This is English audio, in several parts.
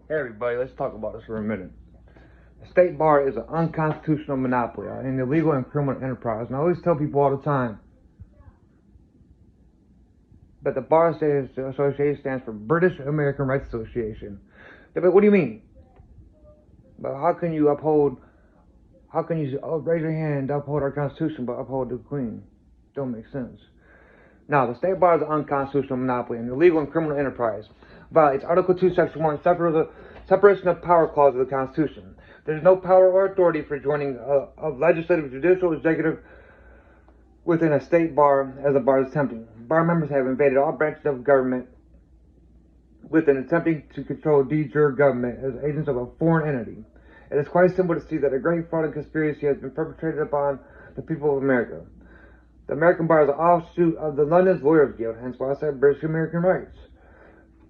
Hey everybody, let's talk about this for a minute. The state bar is an unconstitutional monopoly, an illegal and criminal enterprise. And I always tell people all the time that the Bar Association stands for British American Rights Association. They're like, what do you mean? But how can you raise your hand to uphold our Constitution but uphold the Queen? Don't make sense. Now, the state bar is an unconstitutional monopoly, an illegal and criminal enterprise. Violates Article 2, Section 1, separation of power clause of the Constitution. There's no power or authority for joining a legislative, judicial, executive within a state bar as the bar is attempting. Bar members have invaded all branches of government with an attempting to control de jure government as agents of a foreign entity. It is quite simple to see that a great fraud and conspiracy has been perpetrated upon the people of America. The American Bar is an offshoot of the London Lawyers Guild, hence why I said British American Rights,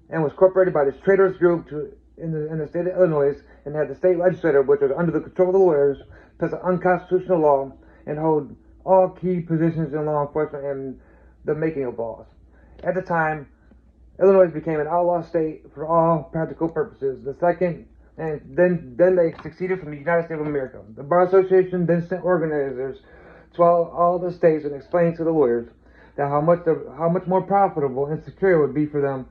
and was incorporated by this traitorous group in the state of Illinois, and had the state legislature, which was under the control of the lawyers, pass an unconstitutional law and hold all key positions in law enforcement and the making of laws. At the time, Illinois became an outlaw state for all practical purposes. And then they succeeded from the United States of America. The Bar Association then sent organizers to all the states and explained to the lawyers that how much more profitable and secure it would be for them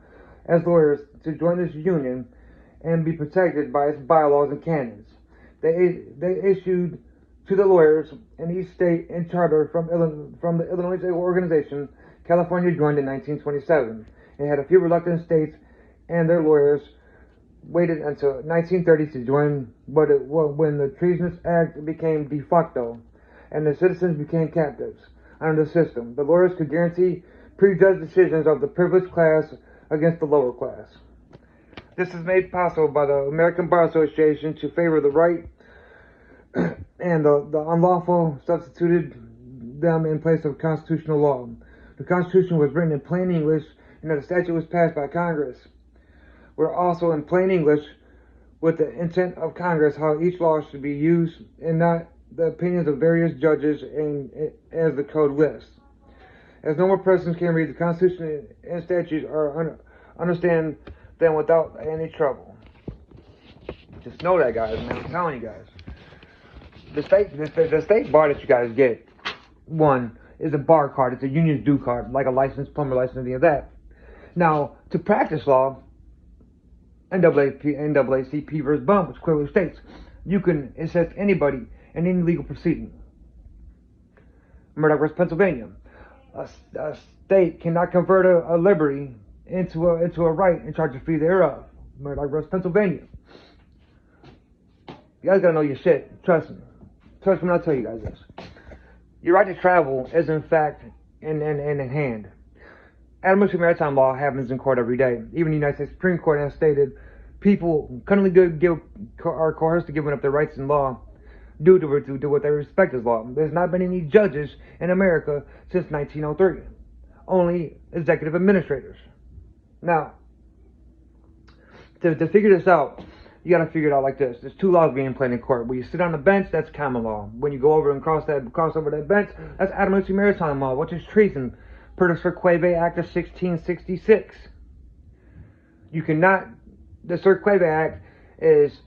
as lawyers to join this union and be protected by its bylaws and canons. They issued to the lawyers in each state and charter from the Illinois organization. California joined in 1927 and had a few reluctant states and their lawyers waited until 1930 to join when the Treasonous Act became de facto and the citizens became captives under the system. The lawyers could guarantee prejudged decisions of the privileged class against the lower class. This is made possible by the American Bar Association to favor the right and the unlawful substituted them in place of constitutional law. The Constitution was written in plain English and the statute was passed by Congress. We're also in plain English with the intent of Congress how each law should be used and not the opinions of various judges as the code lists. As normal persons can read the Constitution and statutes or understand them without any trouble. Just know that, guys, man. I'm telling you guys. The state bar that you guys get, one, is a bar card. It's a union's due card, like a license, plumber license, any of that. Now, to practice law, NAACP versus Bump, which clearly states you can assist anybody in any legal proceeding. Murdoch versus Pennsylvania. A state cannot convert a liberty into a right and charge a fee thereof. Murdoch versus Pennsylvania. You guys gotta know your shit. Trust me. Trust me when I tell you guys this. Your right to travel is in fact in hand. Administrative maritime law happens in court every day. Even the United States Supreme Court has stated people currently are coerced to giving up their rights in law due to what they respect as law. There's not been any judges in America since 1903. Only executive administrators. Now, to figure this out, you got to figure it out like this. There's two laws being played in court. When you sit on the bench, that's common law. When you go over and cross over that bench, that's administrative maritime law, which is treason per the Circueve Act of 1666. You cannot. The Circueve Act is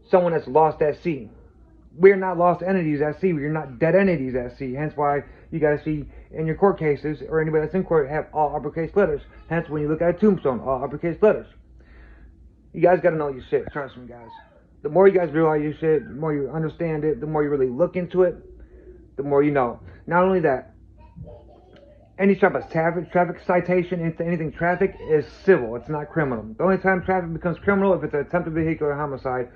someone that's lost at sea. We're not lost entities at sea. We're not dead entities at sea. Hence why you got to see in your court cases, or anybody that's in court, have all uppercase letters. Hence when you look at a tombstone, all uppercase letters. You guys got to know your shit. Trust me, guys. The more you guys realize your shit, the more you understand it, the more you really look into it, the more you know. Not only that, any type of traffic citation, anything traffic is civil. It's not criminal. The only time traffic becomes criminal if it's an attempted vehicular homicide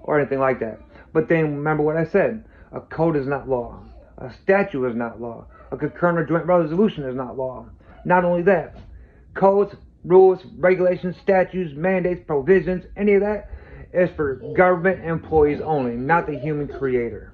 or anything like that. But then remember what I said. A code is not law. A statute is not law. A concurrent or joint resolution is not law. Not only that, codes, rules, regulations, statutes, mandates, provisions, any of that is for government employees only, not the human creator.